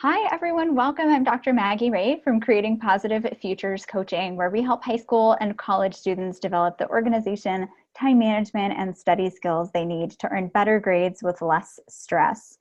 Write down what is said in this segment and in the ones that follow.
Hi, everyone. Welcome. I'm Dr. Maggie Wray from Creating Positive Futures Coaching, where we help high school and college students develop the organization, time management, and study skills they need to earn better grades with less stress.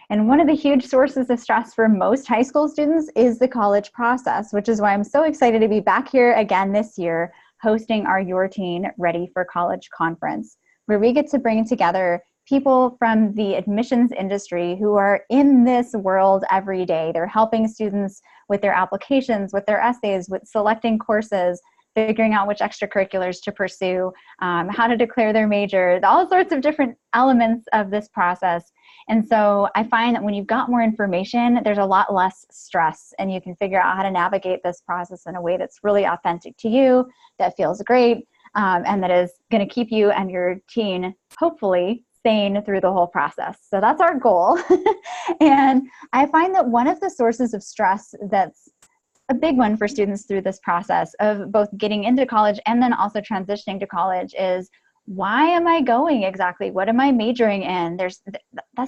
And one of the huge sources of stress for most high school students is the college process, which is why I'm so excited to be back here again this year, hosting our Your Teen Ready for College conference, where we get to bring together people from the admissions industry who are in this world every day. They're helping students with their applications, with their essays, with selecting courses, figuring out which extracurriculars to pursue, how to declare their major, all sorts of different elements of this process. And so I find that when you've got more information, there's a lot less stress, and you can figure out how to navigate this process in a way that's really authentic to you, that feels great, and that is going to keep you and your teen, hopefully, sane through the whole process. So that's our goal. And I find that one of the sources of stress that's a big one for students through this process of both getting into college and then also transitioning to college is, why am I going exactly? What am I majoring in? This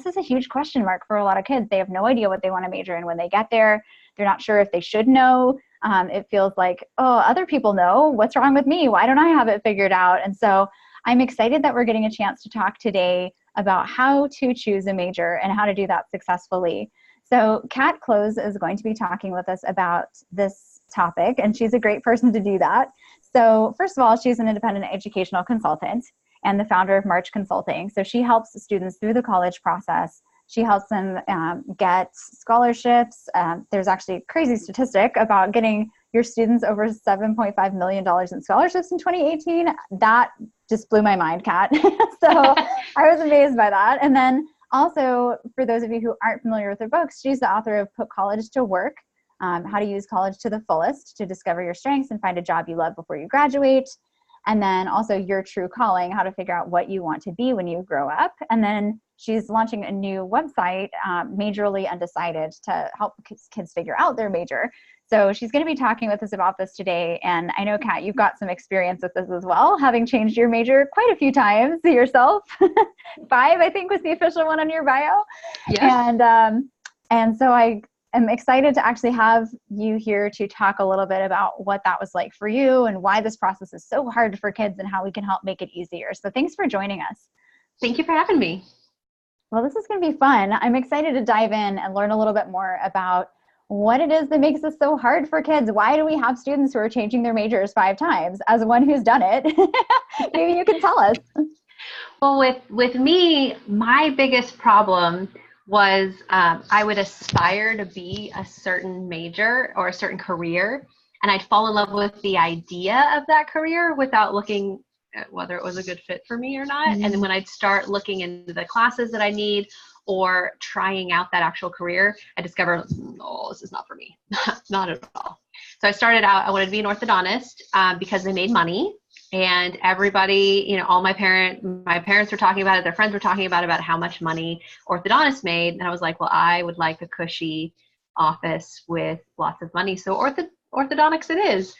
is a huge question mark for a lot of kids. They have no idea what they want to major in when they get there. They're not sure if they should know. It feels like, oh, other people know. What's wrong with me? Why don't I have it figured out? And so I'm excited that we're getting a chance to talk today about how to choose a major and how to do that successfully. So Clowes is going to be talking with us about this topic, and she's a great person to do that. So first of all, she's an independent educational consultant and the founder of March Consulting. So she helps students through the college process. She helps them get scholarships. There's actually a crazy statistic about getting your students over $7.5 million in scholarships in 2018. That just blew my mind, Kat. So I was amazed by that. And then also, for those of you who aren't familiar with her books, she's the author of Put College to Work, How to Use College to the Fullest to Discover Your Strengths and Find a Job You Love Before You Graduate. And then also Your True Calling, How to Figure Out What You Want to Be When You Grow Up. And then she's launching a new website, Majorly Undecided, to help kids figure out their major. So she's going to be talking with us about this today. And I know, Kat, you've got some experience with this as well, having changed your major quite a few times yourself. 5, I think, was the official one on your bio. Yeah. And so I am excited to actually have you here to talk a little bit about what that was like for you and why this process is so hard for kids and how we can help make it easier. So thanks for joining us. Thank you for having me. Well, this is going to be fun. I'm excited to dive in and learn a little bit more about what it is that makes this so hard for kids. Why do we have students who are changing their majors 5 times? As one who's done it, maybe you can tell us. Well, with me, my biggest problem was I would aspire to be a certain major or a certain career, and I'd fall in love with the idea of that career without looking at whether it was a good fit for me or not. Mm-hmm. And then when I'd start looking into the classes that I need or trying out that actual career, I discovered, oh, this is not for me. Not at all. So I started out, I wanted to be an orthodontist because they made money, and everybody, all my parents were talking about it, their friends were talking about how much money orthodontists made. And I was like, well, I would like a cushy office with lots of money. So orthodontics it is.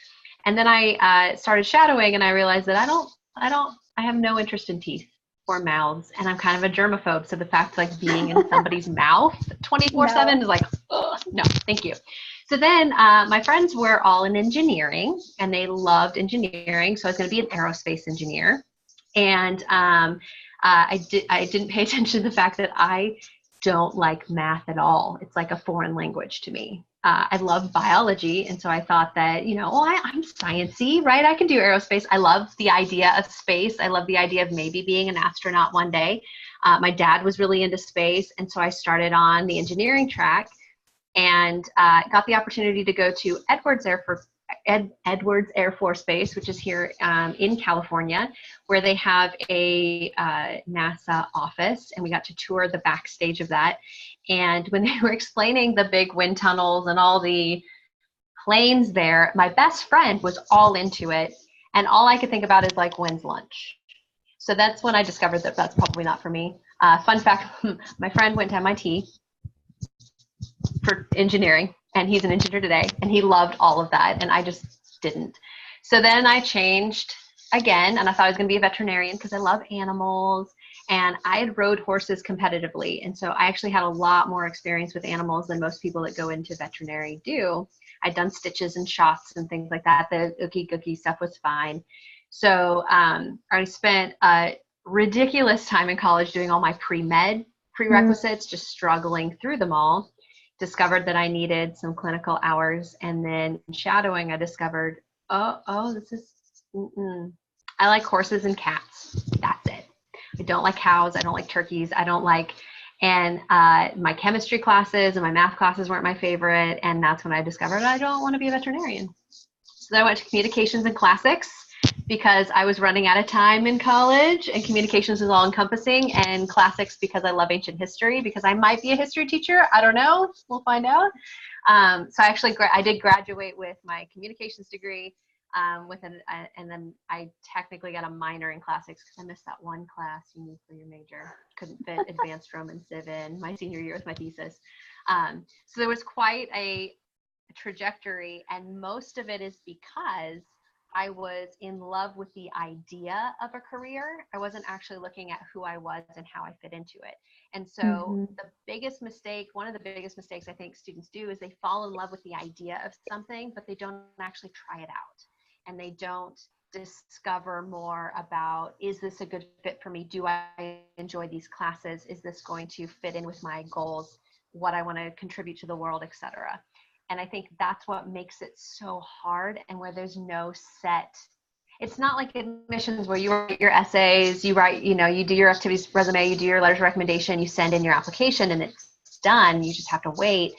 And then I started shadowing, and I realized that I have no interest in teeth or mouths, and I'm kind of a germaphobe. So the fact like being in somebody's mouth 24/7 is like, no, thank you. So then my friends were all in engineering, and they loved engineering. So I was going to be an aerospace engineer. And I didn't pay attention to the fact that I don't like math at all. It's like a foreign language to me. I love biology. And so I thought that, I'm sciencey, right? I can do aerospace. I love the idea of space. I love the idea of maybe being an astronaut one day. My dad was really into space. And so I started on the engineering track and got the opportunity to go to Edwards Air Force Base, which is here in California, where they have a NASA office, and we got to tour the backstage of that. And when they were explaining the big wind tunnels and all the planes there, my best friend was all into it, and all I could think about is like, when's lunch? So that's when I discovered that that's probably not for me. Fun fact, my friend went to MIT for engineering, and he's an engineer today, and he loved all of that, and I just didn't. So then I changed again, and I thought I was going to be a veterinarian because I love animals, And I had rode horses competitively. And so I actually had a lot more experience with animals than most people that go into veterinary do. I'd done stitches and shots and things like that. The ookie gookie stuff was fine. So I spent a ridiculous time in college doing all my pre-med prerequisites, just struggling through them all. Discovered that I needed some clinical hours. And then shadowing, I discovered, this is, I like horses and cats. That's it. I don't like cows. I don't like turkeys. I don't like, and my chemistry classes and my math classes weren't my favorite. And that's when I discovered I don't want to be a veterinarian. So then I went to communications and classics because I was running out of time in college, and communications was all encompassing, and classics because I love ancient history, because I might be a history teacher. I don't know. We'll find out. So I did graduate with my communications degree. And then I technically got a minor in classics because I missed that one class you need for your major. Couldn't fit advanced Roman Civ in my senior year with my thesis. So there was quite a trajectory, and most of it is because I was in love with the idea of a career. I wasn't actually looking at who I was and how I fit into it. And so one of the biggest mistakes I think students do is they fall in love with the idea of something, but they don't actually try it out. And they don't discover more about, is this a good fit for me? Do I enjoy these classes? Is this going to fit in with my goals, what I want to contribute to the world, etc. And I think that's what makes it so hard, and where there's no set. It's not like admissions where you write your essays, you do your activities resume, you do your letters of recommendation, you send in your application, and it's done. You just have to wait.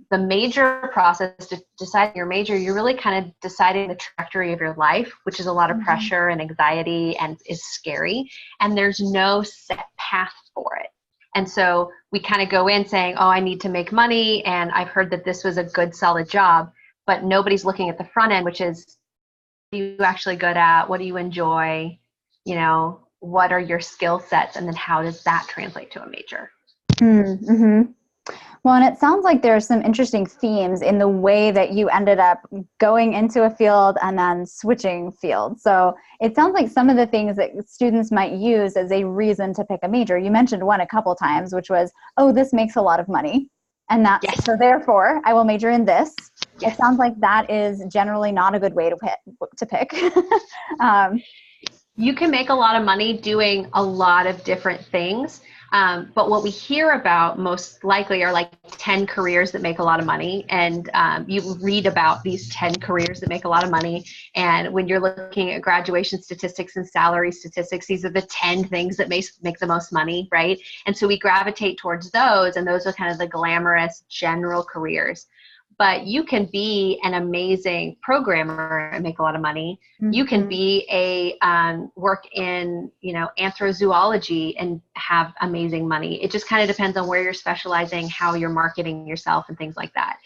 The major process to decide your major, you're really kind of deciding the trajectory of your life, which is a lot of pressure and anxiety and is scary. And there's no set path for it. And so we kind of go in saying, I need to make money, and I've heard that this was a good, solid job, but nobody's looking at the front end, which is, what are you actually good at? What do you enjoy? What are your skill sets? And then how does that translate to a major? Mm-hmm. Well, and it sounds like there are some interesting themes in the way that you ended up going into a field and then switching fields. So it sounds like some of the things that students might use as a reason to pick a major. You mentioned one a couple times, which was, this makes a lot of money. And that's, so therefore I will major in this. Yes. It sounds like that is generally not a good way to pick. You can make a lot of money doing a lot of different things. But what we hear about most likely are like 10 careers that make a lot of money. And you read about these 10 careers that make a lot of money. And when you're looking at graduation statistics and salary statistics, these are the 10 things that make the most money, right? And so we gravitate towards those, and those are kind of the glamorous general careers. But you can be an amazing programmer and make a lot of money. Mm-hmm. You can be work in, anthrozoology and have amazing money. It just kind of depends on where you're specializing, how you're marketing yourself, and things like that.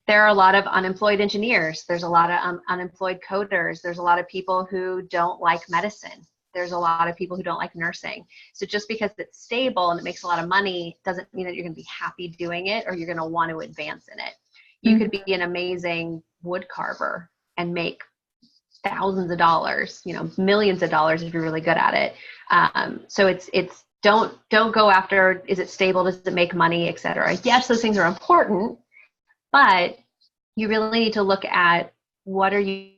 There are a lot of unemployed engineers. There's a lot of unemployed coders. There's a lot of people who don't like medicine. There's a lot of people who don't like nursing. So just because it's stable and it makes a lot of money doesn't mean that you're going to be happy doing it, or you're going to want to advance in it. You could be an amazing wood carver and make thousands of dollars, millions of dollars if you're really good at it. So it's don't go after, is it stable? Does it make money, et cetera? Yes, those things are important, but you really need to look at what are you.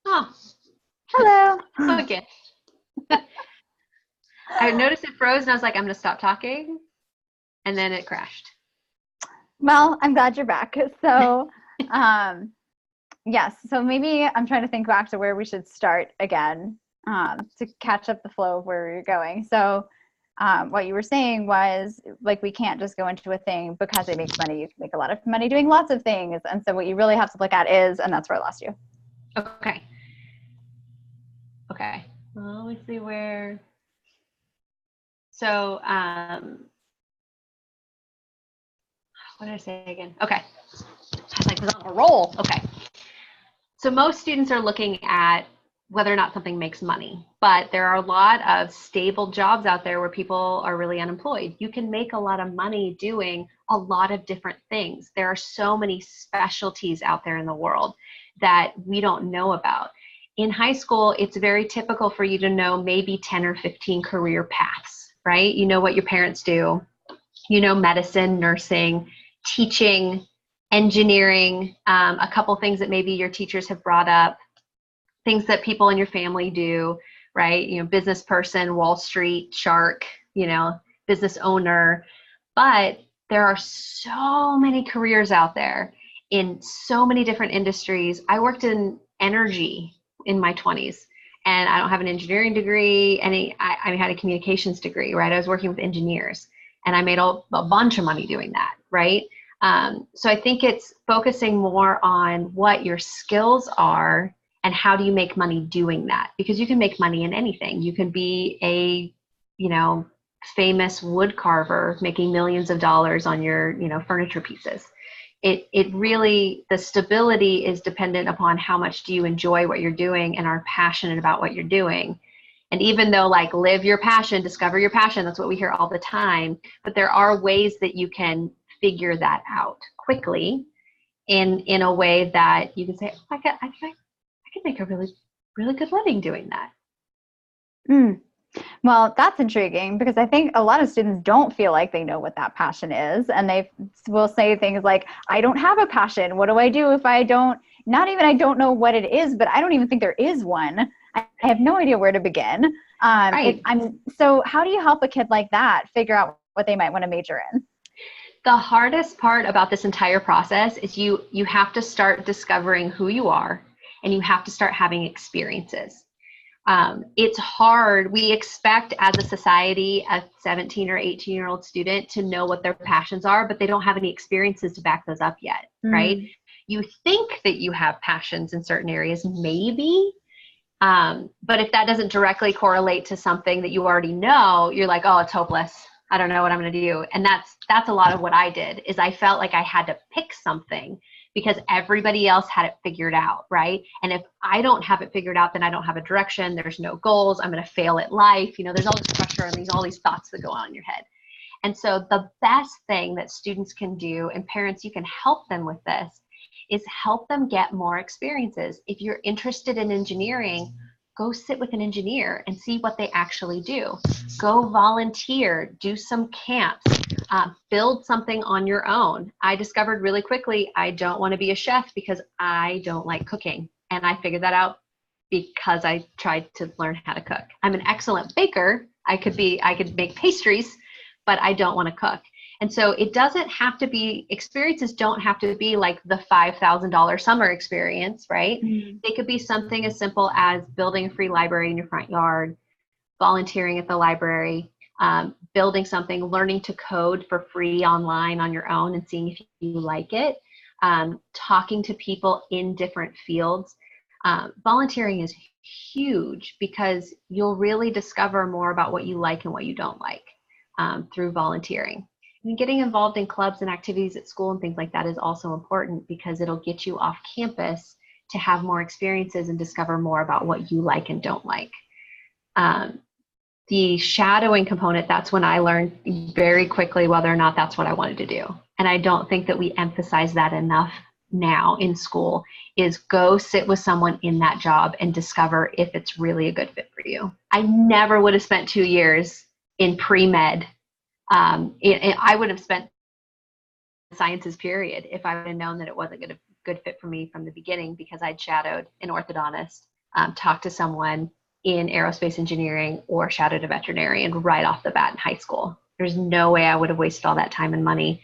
Oh, hello. Okay. I noticed it froze, and I was like, I'm going to stop talking. and then it crashed. Well, I'm glad you're back. So, yes. So maybe I'm trying to think back to where we should start again, to catch up the flow of where you're going. So, what you were saying was like, we can't just go into a thing because it makes money. You can make a lot of money doing lots of things. And so what you really have to look at is, and that's where I lost you. Okay. Well, let's see where. So, what did I say again? Okay. I was on a roll. Okay. So most students are looking at whether or not something makes money, but there are a lot of stable jobs out there where people are really unemployed. You can make a lot of money doing a lot of different things. There are so many specialties out there in the world that we don't know about. In high school, it's very typical for you to know maybe 10 or 15 career paths, right? You know what your parents do. You know, medicine, nursing, teaching, engineering, a couple things that maybe your teachers have brought up, things that people in your family do, right? You know, business person, Wall Street, shark, you know, business owner. But there are so many careers out there in so many different industries. I worked in energy in my 20s, and I don't have an engineering degree. I had a communications degree, right? I was working with engineers, and I made a bunch of money doing that, right? So I think it's focusing more on what your skills are and how do you make money doing that? Because you can make money in anything. You can be a, you know, famous wood carver making millions of dollars on your, you know, furniture pieces. It really, the stability is dependent upon how much do you enjoy what you're doing and are passionate about what you're doing. And even though, like, live your passion, discover your passion, that's what we hear all the time, but there are ways that you can figure that out quickly in a way that you can say, oh, I could make a really, really good living doing that. Well, that's intriguing, because I think a lot of students don't feel like they know what that passion is. And they will say things like, I don't have a passion. What do I do if I don't, not even I don't know what it is, but I don't even think there is one. I have no idea where to begin. Right. So how do you help a kid like that figure out what they might want to major in? The hardest part about this entire process is you have to start discovering who you are, and you have to start having experiences. It's hard. We expect as a society a 17 or 18-year-old student to know what their passions are, but they don't have any experiences to back those up yet, right? You think that you have passions in certain areas, maybe, but if that doesn't directly correlate to something that you already know, you're like, oh, it's hopeless. I don't know what I'm going to do. And that's a lot of what I did, is I felt like I had to pick something because everybody else had it figured out, right? And if I don't have it figured out, then I don't have a direction. There's no goals. I'm going to fail at life. You know, there's all this pressure and all these thoughts that go on in your head. And so the best thing that students can do, and parents, you can help them with this, is help them get more experiences. If you're interested in engineering, go sit with an engineer and see what they actually do. Go volunteer, do some camps, build something on your own. I discovered really quickly, I don't want to be a chef because I don't like cooking. And I figured that out because I tried to learn how to cook. I'm an excellent baker. I could make pastries, but I don't want to cook. And so it doesn't have to be, experiences don't have to be like the $5,000 summer experience, right? They could be something as simple as building a free library in your front yard, volunteering at the library, building something, learning to code for free online on your own and seeing if you like it, talking to people in different fields. Volunteering is huge because you'll really discover more about what you like and what you don't like through volunteering. And getting involved in clubs and activities at school and things like that is also important because it'll get you off campus to have more experiences and discover more about what you like and don't like. The shadowing component, that's when I learned very quickly whether or not that's what I wanted to do. And I don't think that we emphasize that enough now in school, is go sit with someone in that job and discover if it's really a good fit for you. I never would have spent 2 years in pre-med. I would have spent sciences period if I would have known that it wasn't a good fit for me from the beginning, because I'd shadowed an orthodontist, talked to someone in aerospace engineering, or shadowed a veterinarian right off the bat in high school. there's no way I would have wasted all that time and money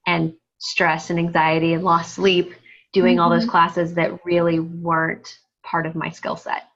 and stress and anxiety and lost sleep doing all those classes that really weren't part of my skill set.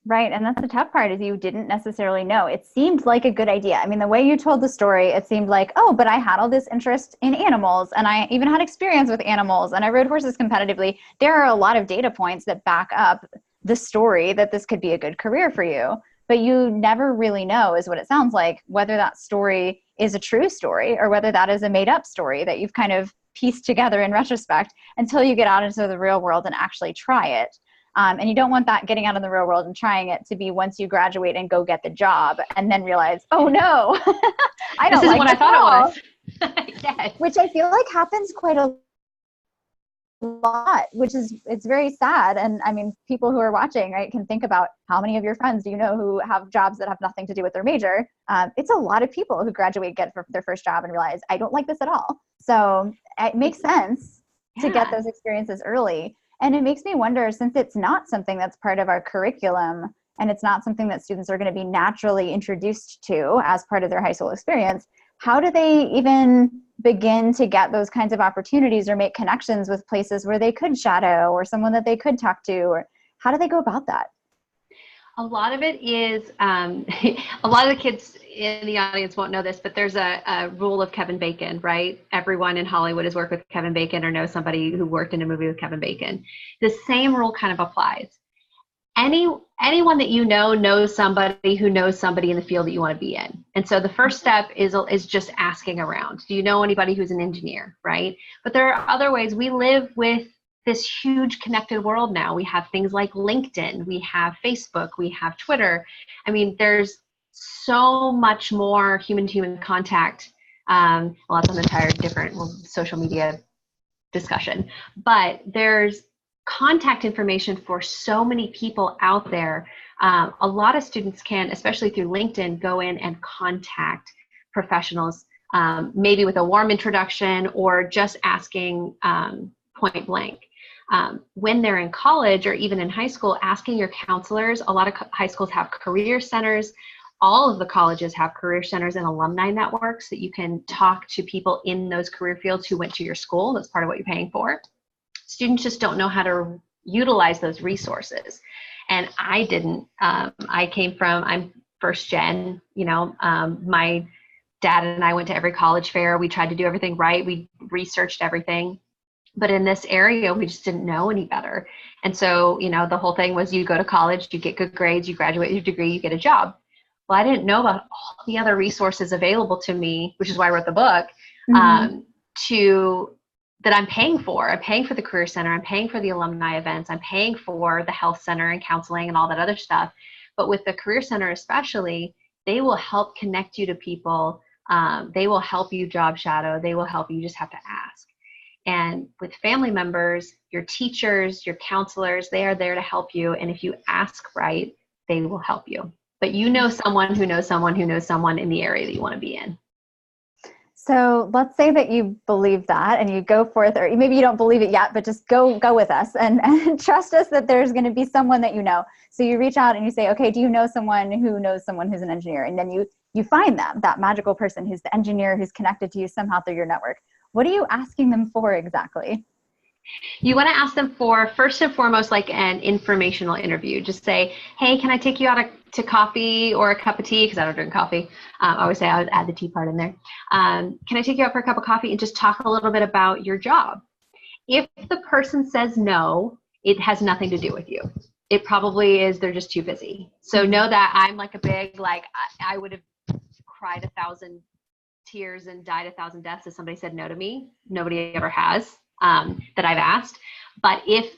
Right. And that's the tough part, is you didn't necessarily know. It seemed like a good idea. I mean, the way you told the story, it seemed like, oh, but I had all this interest in animals, and I even had experience with animals, and I rode horses competitively. There are a lot of data points that back up the story that this could be a good career for you. But you never really know, is what it sounds like, whether that story is a true story or whether that is a made up story that you've kind of pieced together in retrospect until you get out into the real world and actually try it. And you don't want that getting out in the real world and trying it to be once you graduate and go get the job and then realize, oh no, I don't like this is what I thought it was. Yes. Which I feel like happens quite a lot, it's very sad. And I mean, people who are watching, right, can think about how many of your friends do you know who have jobs that have nothing to do with their major. It's a lot of people who graduate, get their first job and realize, I don't like this at all. So it makes sense to get those experiences early. And it makes me wonder, since it's not something that's part of our curriculum and it's not something that students are going to be naturally introduced to as part of their high school experience, how do they even begin to get those kinds of opportunities or make connections with places where they could shadow or someone that they could talk to? Or how do they go about that? A lot of it is, a lot of the kids in the audience won't know this, but there's a rule of Kevin Bacon, right? Everyone in Hollywood has worked with Kevin Bacon or knows somebody who worked in a movie with Kevin Bacon. The same rule kind of applies. Anyone that you know knows somebody who knows somebody in the field that you want to be in. And so the first step is just asking around. Do you know anybody who's an engineer, right? But there are other ways. We live with this huge connected world now. We have things like LinkedIn, we have Facebook, we have Twitter. I mean, there's so much more human-to-human contact. Well, that's an entire different social media discussion, but there's contact information for so many people out there. A lot of students can, especially through LinkedIn, go in and contact professionals, maybe with a warm introduction or just asking point blank. When they're in college or even in high school, asking your counselors. A lot of high schools have career centers. All of the colleges have career centers and alumni networks that you can talk to people in those career fields who went to your school. That's part of what you're paying for. Students just don't know how to utilize those resources. And I didn't. I'm first gen, my dad and I went to every college fair. We tried to do everything right. We researched everything. But in this area, we just didn't know any better. And so, the whole thing was you go to college, you get good grades, you graduate your degree, you get a job. Well, I didn't know about all the other resources available to me, which is why I wrote the book, that I'm paying for. I'm paying for the Career Center. I'm paying for the alumni events. I'm paying for the health center and counseling and all that other stuff. But with the Career Center especially, they will help connect you to people. They will help you job shadow. They will help you. You just have to ask. And with family members, your teachers, your counselors, they are there to help you. And if you ask right, they will help you. But you know someone who knows someone who knows someone in the area that you want to be in. So let's say that you believe that and you go forth, or maybe you don't believe it yet, but just go with us and trust us that there's going to be someone that you know. So you reach out and you say, okay, do you know someone who's an engineer? And then you find them, that magical person who's the engineer who's connected to you somehow through your network. What are you asking them for exactly? You want to ask them for, first and foremost, like an informational interview. Just say, hey, can I take you out to coffee or a cup of tea? Because I don't drink coffee. I always say I would add the tea part in there. Can I take you out for a cup of coffee and just talk a little bit about your job? If the person says no, it has nothing to do with you. It probably is they're just too busy. So know that I'm like a big, I would have cried 1,000 tears and died 1,000 deaths if somebody said no to me. Nobody ever has. That I've asked. But if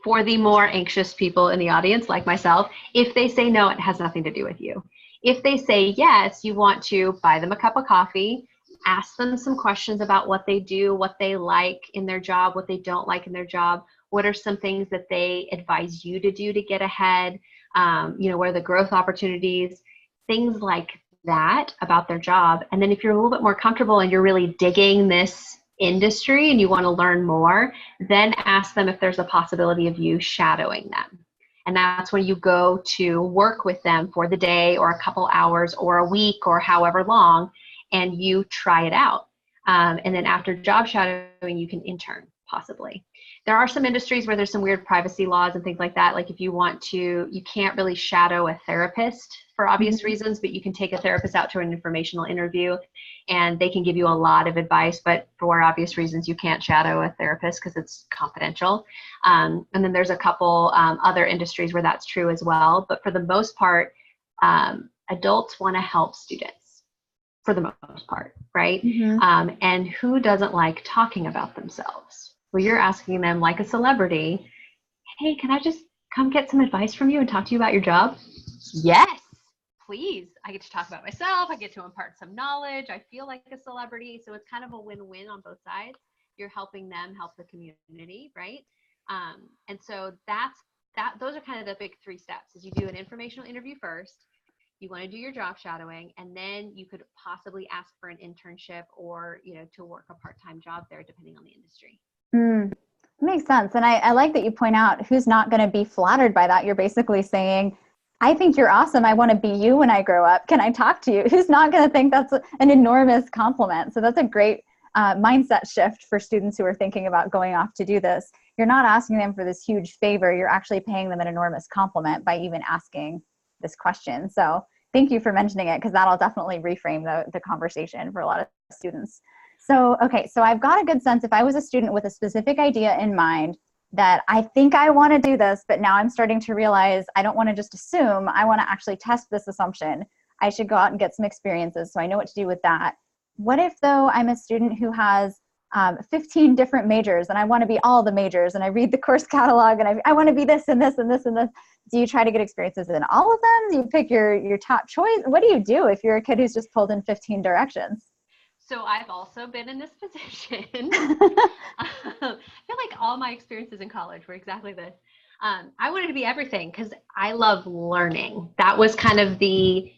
for the more anxious people in the audience, like myself, if they say no, it has nothing to do with you. If they say yes, you want to buy them a cup of coffee, ask them some questions about what they do, what they like in their job, what they don't like in their job, what are some things that they advise you to do to get ahead, what are the growth opportunities, things like that about their job. And then if you're a little bit more comfortable and you're really digging this industry and you want to learn more, then ask them if there's a possibility of you shadowing them. And that's when you go to work with them for the day or a couple hours or a week or however long, and you try it out. And then after job shadowing, you can intern, possibly. There are some industries where there's some weird privacy laws and things like that. Like if you want to, you can't really shadow a therapist for obvious reasons, but you can take a therapist out to an informational interview and they can give you a lot of advice, but for obvious reasons, you can't shadow a therapist because it's confidential. And then there's a couple other industries where that's true as well. But for the most part, adults want to help students for the most part, right? And who doesn't like talking about themselves? Well, you're asking them like a celebrity, hey, can I just come get some advice from you and talk to you about your job? Yes, please. I get to talk about myself. I get to impart some knowledge. I feel like a celebrity. So it's kind of a win-win on both sides. You're helping them help the community, right? And so those are kind of the big 3 steps. Is you do an informational interview first, you want to do your job shadowing, and then you could possibly ask for an internship or, to work a part-time job there, depending on the industry. Makes sense. And I like that you point out who's not going to be flattered by that. You're basically saying, I think you're awesome. I want to be you when I grow up. Can I talk to you? Who's not going to think that's an enormous compliment? So that's a great mindset shift for students who are thinking about going off to do this. You're not asking them for this huge favor. You're actually paying them an enormous compliment by even asking this question. So thank you for mentioning it, because that'll definitely reframe the conversation for a lot of students. So, okay, so I've got a good sense if I was a student with a specific idea in mind that I think I want to do this, but now I'm starting to realize I don't want to just assume, I want to actually test this assumption. I should go out and get some experiences so I know what to do with that. What if, though, I'm a student who has 15 different majors and I want to be all the majors, and I read the course catalog and I want to be this and this and this and this? Do you try to get experiences in all of them? Do you pick your top choice? What do you do if you're a kid who's just pulled in 15 directions? So I've also been in this position. I feel like all my experiences in college were exactly this. I wanted to be everything because I love learning. That was kind of the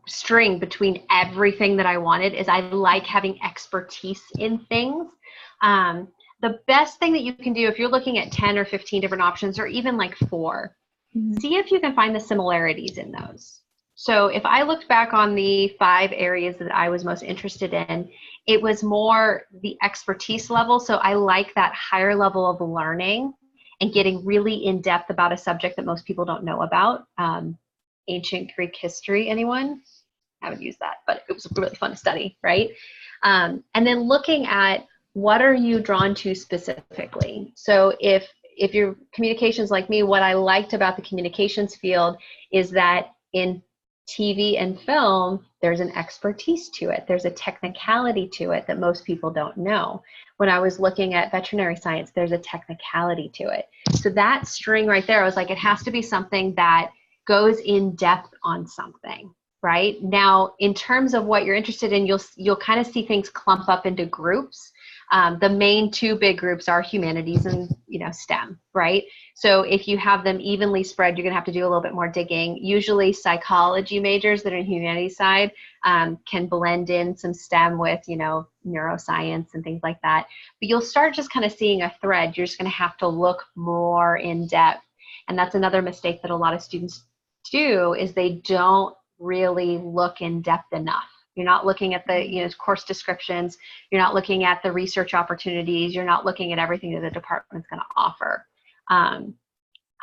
string between everything that I wanted, is I like having expertise in things. The best thing that you can do if you're looking at 10 or 15 different options, or even like 4, see if you can find the similarities in those. So if I looked back on the 5 areas that I was most interested in, it was more the expertise level. So I like that higher level of learning and getting really in depth about a subject that most people don't know about. Ancient Greek history, anyone? I haven't used that, but it was really fun to study, right? And then looking at what are you drawn to specifically. So if your communications like me, what I liked about the communications field is that in TV and film, there's an expertise to it. There's a technicality to it that most people don't know. When I was looking at veterinary science, there's a technicality to it. So that string right there, I was like, it has to be something that goes in depth on something, right? Now, in terms of what you're interested in, you'll kind of see things clump up into groups. The main 2 big groups are humanities and STEM, right? So if you have them evenly spread, you're going to have to do a little bit more digging. Usually psychology majors that are in humanities side can blend in some STEM with, neuroscience and things like that. But you'll start just kind of seeing a thread. You're just going to have to look more in depth. And that's another mistake that a lot of students do, is they don't really look in depth enough. You're not looking at the course descriptions. You're not looking at the research opportunities. You're not looking at everything that the department's going to offer.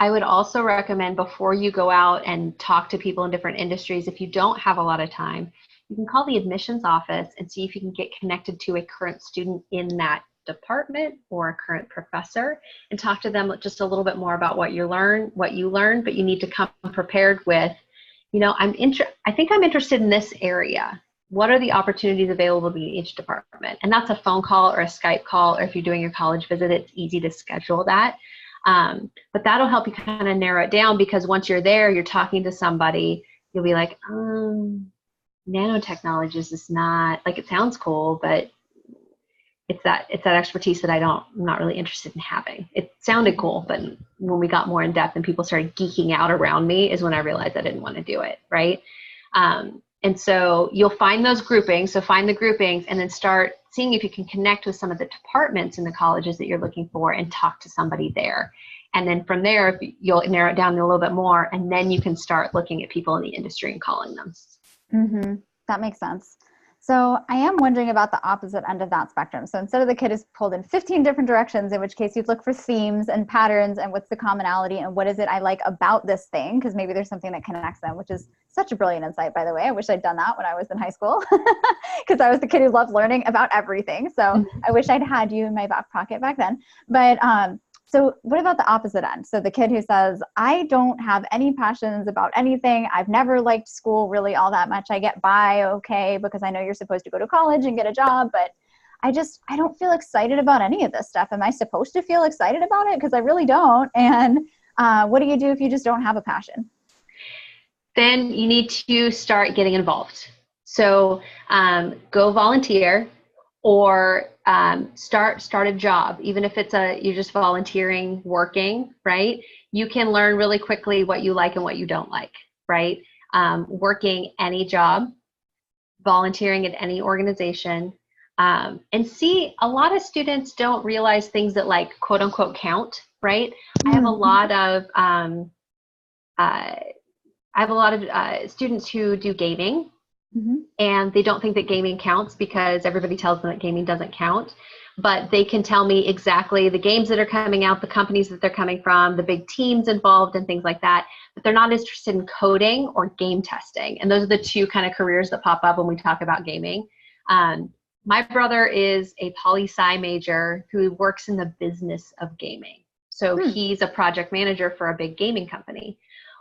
I would also recommend, before you go out and talk to people in different industries, if you don't have a lot of time, you can call the admissions office and see if you can get connected to a current student in that department or a current professor, and talk to them just a little bit more about what you learned, but you need to come prepared with, I think I'm interested in this area. What are the opportunities available in each department? And that's a phone call or a Skype call, or if you're doing your college visit, it's easy to schedule that. But that'll help you kind of narrow it down, because once you're there, you're talking to somebody, you'll be like, nanotechnology is just not, like, it sounds cool, but it's that expertise that I'm not really interested in having. It sounded cool, but when we got more in depth and people started geeking out around me is when I realized I didn't want to do it, right? And so you'll find those groupings. So find the groupings and then start seeing if you can connect with some of the departments in the colleges that you're looking for and talk to somebody there. And then from there, if you'll narrow it down a little bit more, and then you can start looking at people in the industry and calling them. Mm-hmm. That makes sense. So I am wondering about the opposite end of that spectrum. So instead of the kid is pulled in 15 different directions, in which case you'd look for themes and patterns and what's the commonality and what is it I like about this thing, because maybe there's something that connects them, which is such a brilliant insight, by the way. I wish I'd done that when I was in high school, because I was the kid who loved learning about everything. So I wish I'd had you in my back pocket back then. But so what about the opposite end? So the kid who says, I don't have any passions about anything. I've never liked school really all that much. I get by okay because I know you're supposed to go to college and get a job, but I don't feel excited about any of this stuff. Am I supposed to feel excited about it? Because I really don't. And what do you do if you just don't have a passion? Then you need to start getting involved. So go volunteer, or start a job, even if you're just volunteering, working, right? You can learn really quickly what you like and what you don't like, right? Working any job, volunteering at any organization, and see, a lot of students don't realize things that like quote unquote count, right? I have a lot of students who do gaming. Mm-hmm. And they don't think that gaming counts because everybody tells them that gaming doesn't count. But they can tell me exactly the games that are coming out, the companies that they're coming from, the big teams involved and things like that. But they're not interested in coding or game testing. And those are the two kind of careers that pop up when we talk about gaming. My brother is a poli-sci major who works in the business of gaming. So he's a project manager for a big gaming company.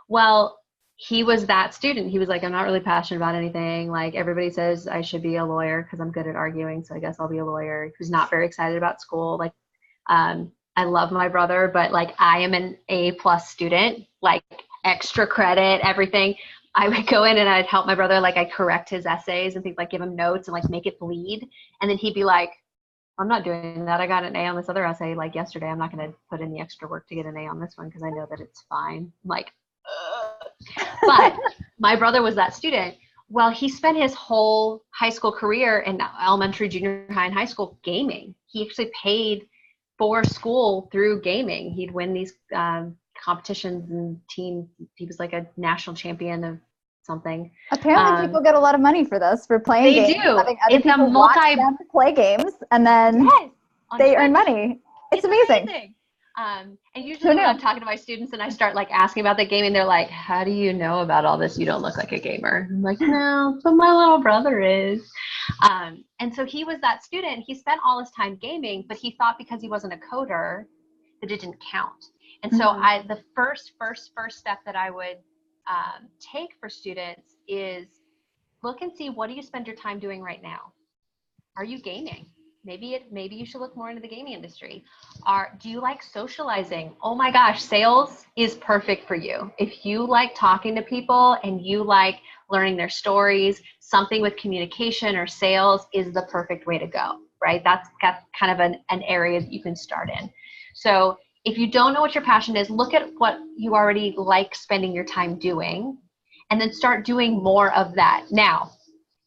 Well, he was that student. He was like, I'm not really passionate about anything. Like, everybody says I should be a lawyer because I'm good at arguing, so I guess I'll be a lawyer. Who's not very excited about school. Like, I love my brother, but like, I am an A+ student, like extra credit, everything. I would go in and I'd help my brother. Like, I'd correct his essays and things, like give him notes and like make it bleed. And then he'd be like, I'm not doing that. I got an A on this other essay like yesterday. I'm not going to put in the extra work to get an A on this one because I know that it's fine. I'm like, but my brother was that student. Well, he spent his whole high school career in elementary, junior high, and high school gaming. He actually paid for school through gaming. He'd win these competitions and team. He was like a national champion of something. Apparently people get a lot of money for this, for playing games. They do. Having other people watch them play games, and then they earn money. It's amazing. And usually when I'm talking to my students and I start like asking about the gaming, they're like, how do you know about all this? You don't look like a gamer. I'm like, no, but my little brother is. And so he was that student. He spent all his time gaming, but he thought because he wasn't a coder that it didn't count. And so the first step that I would take for students is look and see, what do you spend your time doing right now? Are you gaming? Maybe you should look more into the gaming industry. Do you like socializing? Oh my gosh, sales is perfect for you. If you like talking to people and you like learning their stories, something with communication or sales is the perfect way to go, right? That's kind of an area that you can start in. So if you don't know what your passion is, look at what you already like spending your time doing, and then start doing more of that. Now,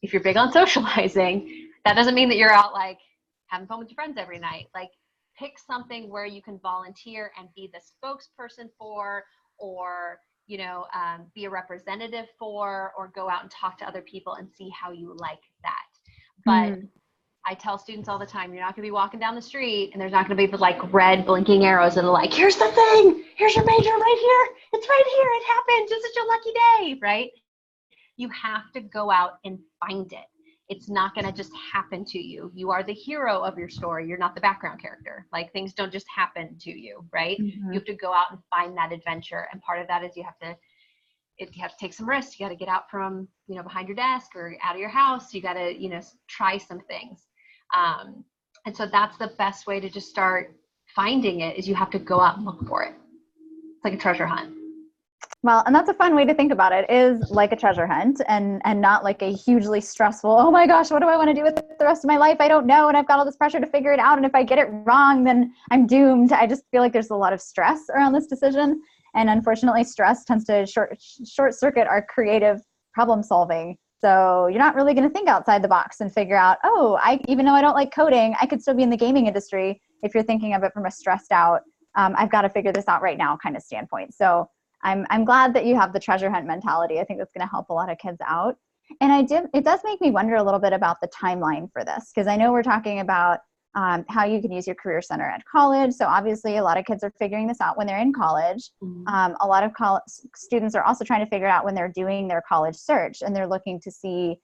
if you're big on socializing, that doesn't mean that you're out like having fun with your friends every night. Like, pick something where you can volunteer and be the spokesperson for, or be a representative for, or go out and talk to other people and see how you like that. But I tell students all the time, you're not going to be walking down the street and there's not going to be the like red blinking arrows that are like, here's the thing, here's your major right here, it's right here, it happened, it's such a lucky day, right? You have to go out and find it. It's not going to just happen to you. You are the hero of your story. You're not the background character. Like, things don't just happen to you, right? You have to go out and find that adventure. And part of that is you have to take some risks. You got to get out from, behind your desk or out of your house. You got to, try some things. And so that's the best way to just start finding it, is you have to go out and look for it. It's like a treasure hunt. Well, and that's a fun way to think about it, is like a treasure hunt, and not like a hugely stressful, oh my gosh, what do I want to do with the rest of my life? I don't know. And I've got all this pressure to figure it out. And if I get it wrong, then I'm doomed. I just feel like there's a lot of stress around this decision. And unfortunately, stress tends to short circuit our creative problem solving So you're not really going to think outside the box and figure out, oh, even though I don't like coding, I could still be in the gaming industry if you're thinking of it from a stressed out, I've got to figure this out right now kind of standpoint. So I'm glad that you have the treasure hunt mentality. I think that's going to help a lot of kids out. And it does make me wonder a little bit about the timeline for this, because I know we're talking about how you can use your career center at college. So obviously a lot of kids are figuring this out when they're in college. A lot of students are also trying to figure out when they're doing their college search and they're looking to see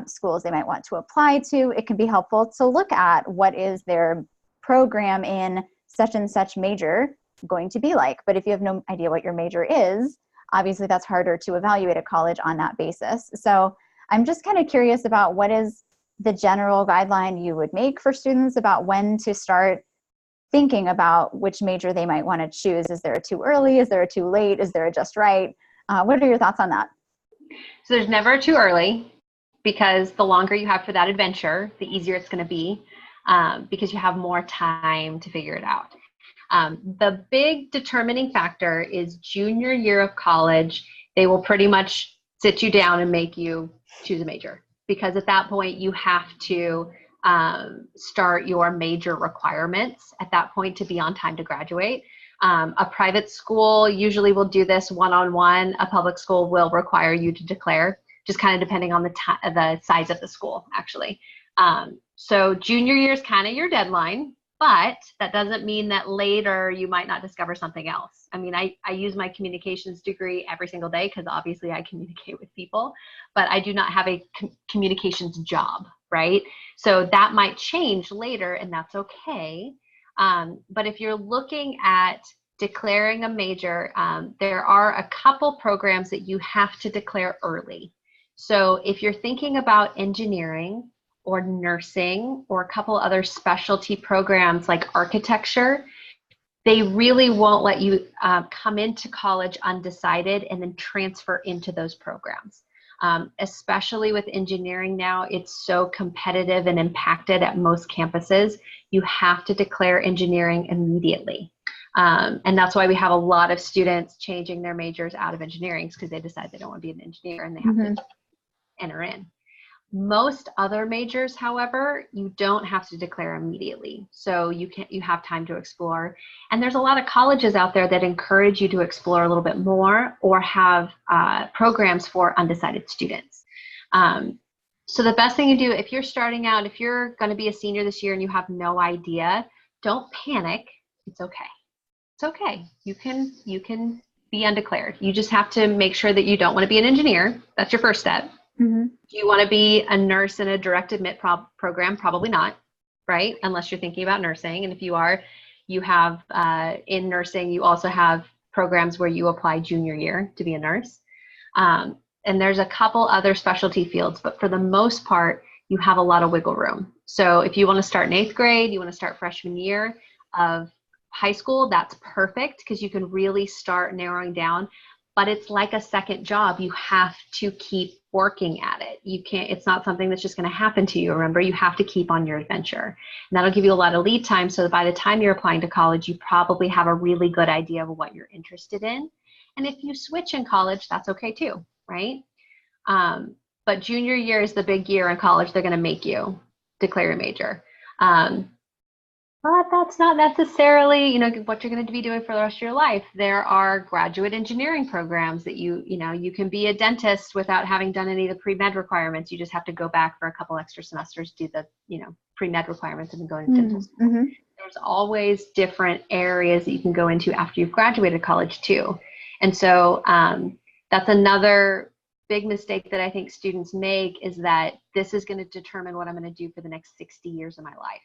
schools they might want to apply to. It can be helpful to look at what is their program in such and such major going to be like. But if you have no idea what your major is, obviously that's harder to evaluate at college on that basis. So I'm just kind of curious about what is the general guideline you would make for students about when to start thinking about which major they might want to choose. Is there a too early? Is there a too late? Is there a just right? What are your thoughts on that? So there's never a too early, because the longer you have for that adventure, the easier it's going to be, because you have more time to figure it out. The big determining factor is junior year of college. They will pretty much sit you down and make you choose a major, because at that point you have to start your major requirements at that point to be on time to graduate. A private school usually will do this one-on-one. A public school will require you to declare, just kind of depending on the size of the school, actually. So junior year is kind of your deadline, but that doesn't mean that later you might not discover something else. I mean, I use my communications degree every single day because obviously I communicate with people, but I do not have a communications job, right? So that might change later, and that's okay. But if you're looking at declaring a major, there are a couple programs that you have to declare early. So if you're thinking about engineering or nursing or a couple other specialty programs like architecture, they really won't let you come into college undecided and then transfer into those programs. Especially with engineering now, it's so competitive and impacted at most campuses. You have to declare engineering immediately. And that's why we have a lot of students changing their majors out of engineering, because they decide they don't want to be an engineer and they have to enter in. Most other majors, however, you don't have to declare immediately. So you have time to explore. And there's a lot of colleges out there that encourage you to explore a little bit more or have programs for undecided students. So the best thing you do if you're starting out, if you're going to be a senior this year and you have no idea, don't panic. It's okay. It's okay. You can be undeclared. You just have to make sure that you don't want to be an engineer. That's your first step. Do you want to be a nurse in a direct admit program? Probably not, right? Unless you're thinking about nursing. And if you are, you have in nursing, you also have programs where you apply junior year to be a nurse. And there's a couple other specialty fields, but for the most part, you have a lot of wiggle room. So if you want to start in 8th grade, you want to start freshman year of high school, that's perfect, because you can really start narrowing down. But it's like a second job. You have to keep working at it. It's not something that's just going to happen to you. Remember, you have to keep on your adventure. And that'll give you a lot of lead time, so that by the time you're applying to college, you probably have a really good idea of what you're interested in. And if you switch in college, that's okay too, right? But junior year is the big year in college. They're going to make you declare your major. But that's not necessarily, what you're going to be doing for the rest of your life. There are graduate engineering programs that you can be a dentist without having done any of the pre-med requirements. You just have to go back for a couple extra semesters, do the, pre-med requirements, and then go into dental school. There's always different areas that you can go into after you've graduated college too. And so that's another big mistake that I think students make, is that this is going to determine what I'm going to do for the next 60 years of my life.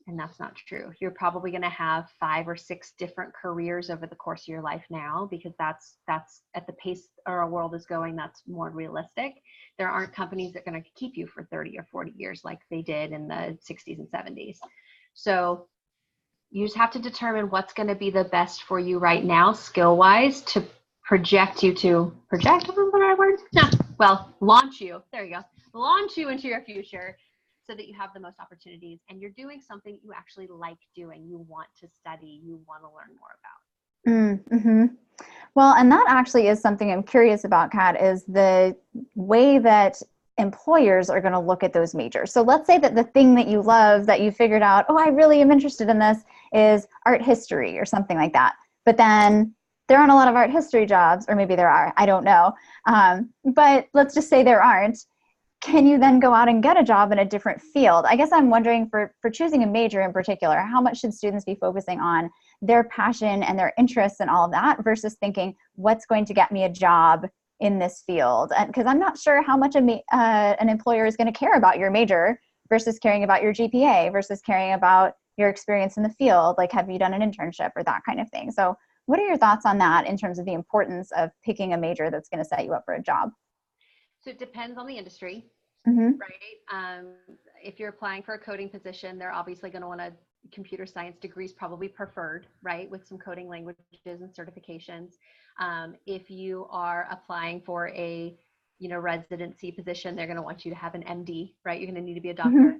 And that's not true. You're probably going to have 5 or 6 different careers over the course of your life now, because that's at the pace our world is going, that's more realistic. There aren't companies that are going to keep you for 30 or 40 years like they did in the 60s and 70s. So you just have to determine what's going to be the best for you right now, skill-wise, to launch you. There you go. Launch you into your future, so that you have the most opportunities and you're doing something you actually like doing, you want to study, you want to learn more about. Well, and that actually is something I'm curious about, Kat, is the way that employers are going to look at those majors. So let's say that the thing that you love, that you figured out, oh, I really am interested in this, is art history or something like that. But then there aren't a lot of art history jobs, or maybe there are, I don't know. But let's just say there aren't. Can you then go out and get a job in a different field? I guess I'm wondering, for choosing a major in particular, how much should students be focusing on their passion and their interests and all of that versus thinking, what's going to get me a job in this field? And because I'm not sure how much an employer is going to care about your major versus caring about your GPA versus caring about your experience in the field. Like, have you done an internship or that kind of thing? So what are your thoughts on that in terms of the importance of picking a major that's going to set you up for a job? So it depends on the industry, Mm-hmm. right? If you're applying for a coding position, they're obviously going to want a computer science degrees, probably preferred, right? With some coding languages and certifications. If you are applying for a, residency position, they're going to want you to have an MD, right? You're going to need to be a doctor. Mm-hmm.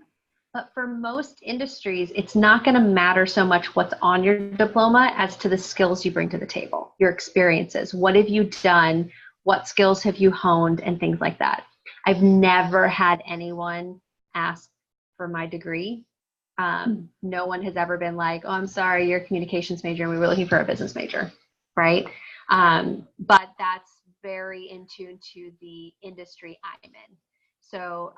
But for most industries, it's not going to matter so much what's on your diploma as to the skills you bring to the table, your experiences. What have you done? What skills have you honed, and things like that. I've never had anyone ask for my degree. No one has ever been like, oh, I'm sorry, you're a communications major and we were looking for a business major, right? But that's very in tune to the industry I'm in. So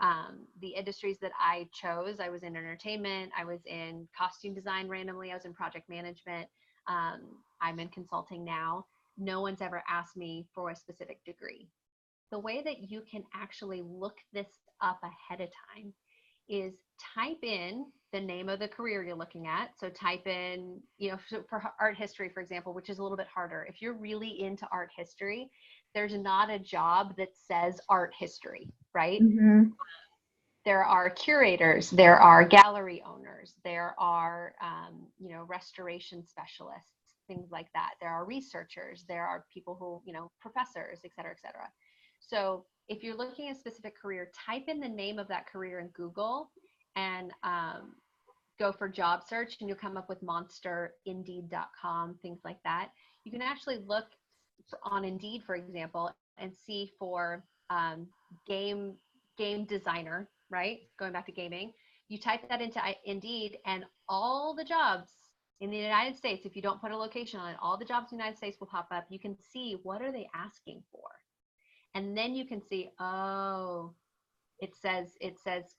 the industries that I chose, I was in entertainment, I was in costume design randomly, I was in project management, I'm in consulting now. No one's ever asked me for a specific degree. The way that you can actually look this up ahead of time is type in the name of the career you're looking at. So type in, for art history, for example, which is a little bit harder. If you're really into art history, there's not a job that says art history, right? Mm-hmm. There are curators, there are gallery owners, there are, restoration specialists, things like that. There are researchers, there are people who, professors, et cetera, et cetera. So if you're looking at a specific career, type in the name of that career in Google and go for job search, and you'll come up with Monster, Indeed.com, things like that. You can actually look on Indeed, for example, and see for game designer, right? Going back to gaming, you type that into Indeed, and all the jobs in the United States, if you don't put a location on it, all the jobs in the United States will pop up. You can see, what are they asking for? And then you can see, oh, it says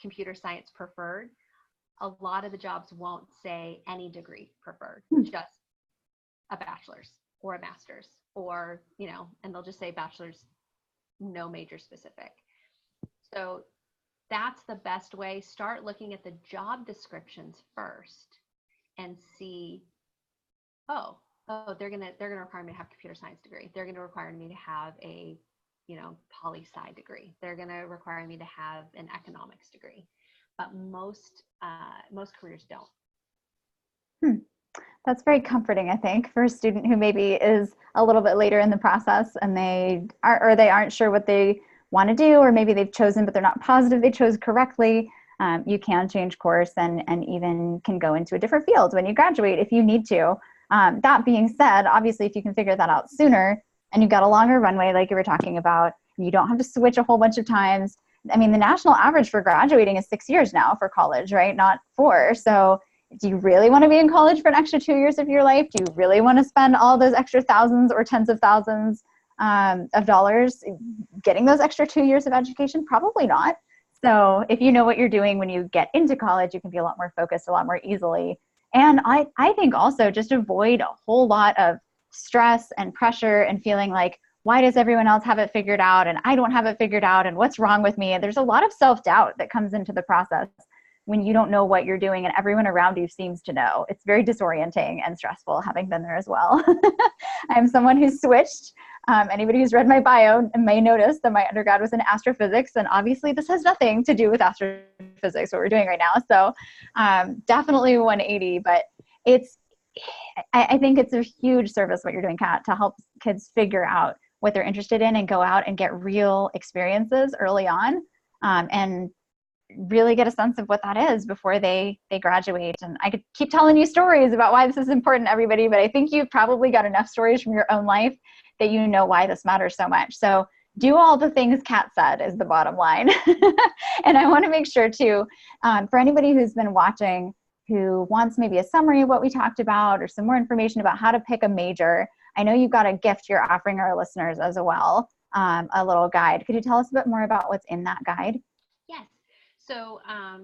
computer science preferred. A lot of the jobs won't say any degree preferred, just a bachelor's or a master's, or, and they'll just say bachelor's, no major specific. So that's the best way. Start looking at the job descriptions first and see, oh, they're gonna require me to have a computer science degree. They're gonna require me to have a poli-sci degree. They're going to require me to have an economics degree, but most careers don't. That's very comforting, I think, for a student who maybe is a little bit later in the process and they aren't sure what they want to do, or maybe they've chosen but they're not positive they chose correctly. You can change course and even can go into a different field when you graduate if you need to. That being said, obviously, if you can figure that out sooner, and you've got a longer runway, like you were talking about, you don't have to switch a whole bunch of times. I mean, the national average for graduating is 6 years now for college, right? Not 4. So do you really want to be in college for an extra 2 years of your life? Do you really want to spend all those extra thousands or tens of thousands of dollars getting those extra 2 years of education? Probably not. So if you know what you're doing when you get into college, you can be a lot more focused, a lot more easily. And I think also just avoid a whole lot of stress and pressure and feeling like, why does everyone else have it figured out and I don't have it figured out, and what's wrong with me? And there's a lot of self-doubt that comes into the process when you don't know what you're doing and everyone around you seems to know. It's very disorienting and stressful, having been there as well. I'm someone who's switched. Anybody who's read my bio may notice that my undergrad was in astrophysics, and obviously this has nothing to do with astrophysics, what we're doing right now. So definitely 180, but I think it's a huge service what you're doing, Kat, to help kids figure out what they're interested in and go out and get real experiences early on, and really get a sense of what that is before they graduate. And I could keep telling you stories about why this is important to everybody, but I think you've probably got enough stories from your own life that you know why this matters so much. So do all the things Kat said is the bottom line. And I want to make sure too, for anybody who's been watching who wants maybe a summary of what we talked about or some more information about how to pick a major, I know you've got a gift you're offering our listeners as well, a little guide. Could you tell us a bit more about what's in that guide? Yes. So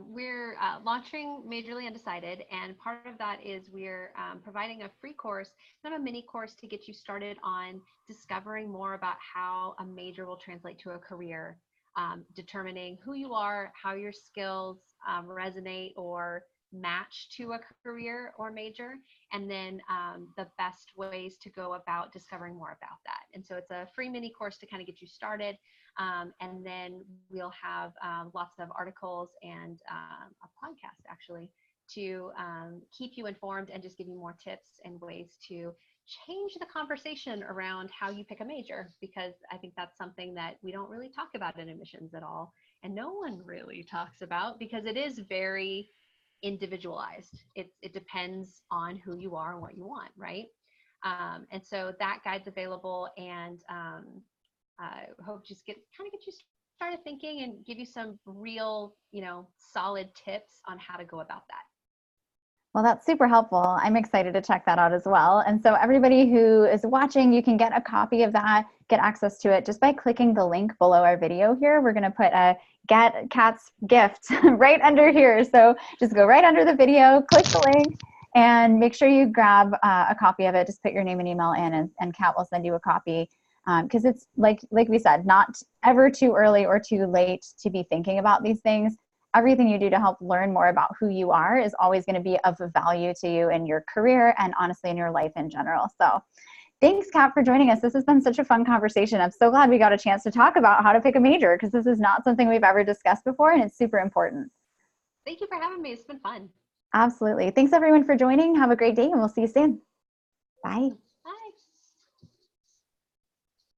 we're launching Majorly Undecided, and part of that is we're providing a free course, kind of a mini course to get you started on discovering more about how a major will translate to a career, determining who you are, how your skills resonate or match to a career or major, and then the best ways to go about discovering more about that. And so it's a free mini course to kind of get you started. And then we'll have lots of articles and a podcast actually to keep you informed and just give you more tips and ways to change the conversation around how you pick a major, because I think that's something that we don't really talk about in admissions at all. And no one really talks about, because it is very individualized. It depends on who you are and what you want, right? And so that guide's available, and I hope just get you started thinking and give you some real, solid tips on how to go about that. Well, that's super helpful. I'm excited to check that out as well. And so everybody who is watching, you can get a copy of that, get access to it just by clicking the link below our video here. We're going to put a Get Kat's Gift right under here. So just go right under the video, click the link, and make sure you grab a copy of it. Just put your name and email in, and Kat will send you a copy. Because it's like we said, not ever too early or too late to be thinking about these things. Everything you do to help learn more about who you are is always going to be of value to you in your career and honestly in your life in general. So thanks, Kat, for joining us. This has been such a fun conversation. I'm so glad we got a chance to talk about how to pick a major, because this is not something we've ever discussed before, and it's super important. Thank you for having me. It's been fun. Absolutely. Thanks everyone for joining. Have a great day, and we'll see you soon. Bye.